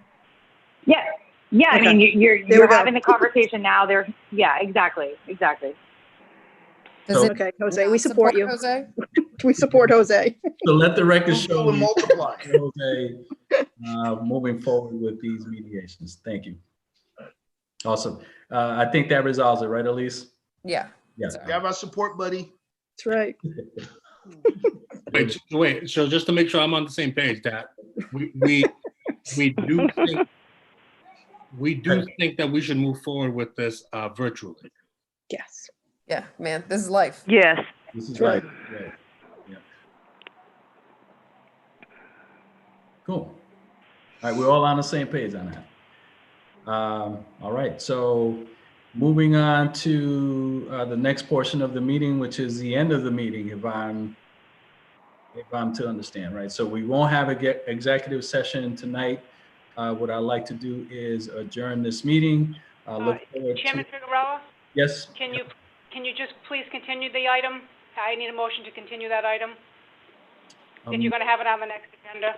Yeah. Yeah. Okay. I mean, you're having the conversation now. Exactly. Okay, Jose, we support you. Jose? We support Jose. So let the record show and multiply. Jose moving forward with these mediations. Thank you. Awesome. I think that resolves it, right, Elise? Yeah. Yeah. You have our support, buddy. That's right. Wait. So just to make sure I'm on the same page, that we do think that we should move forward with this virtually. Yes. Yeah, man, this is life. Yes. This is right. Yeah. Cool. All right, we're all on the same page on that. All right, so moving on to the next portion of the meeting, which is the end of the meeting, if I'm to understand, right? So we won't have an executive session tonight. What I'd like to do is adjourn this meeting. Chairman Figueroa? Yes? Can you just please continue the item? I need a motion to continue that item. If you're going to have it on the next agenda.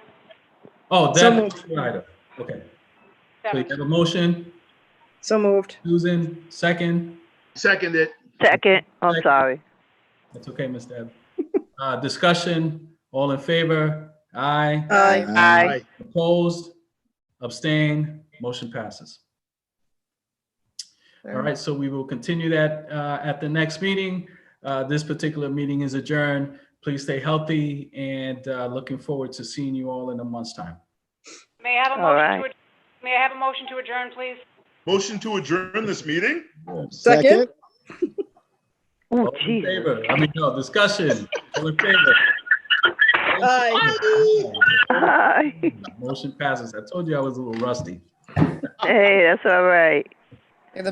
Oh, that's the item. Okay. So you have a motion? So moved. Susan, second? Seconded. Second. I'm sorry. That's okay, Ms. Deb. Discussion, all in favor? Aye. Aye. Opposed? Abstain? Motion passes. All right, so we will continue that at the next meeting. This particular meeting is adjourned. Please stay healthy and looking forward to seeing you all in a month's time. May I have a All motion right. to adjourn? May I have a motion to adjourn, please? Motion to adjourn this meeting? Second? Oh, All in Jesus. favor? I mean, no, discussion. All in favor? Aye. Hi. Motion passes. I told you I was a little rusty. Hey, that's all right. The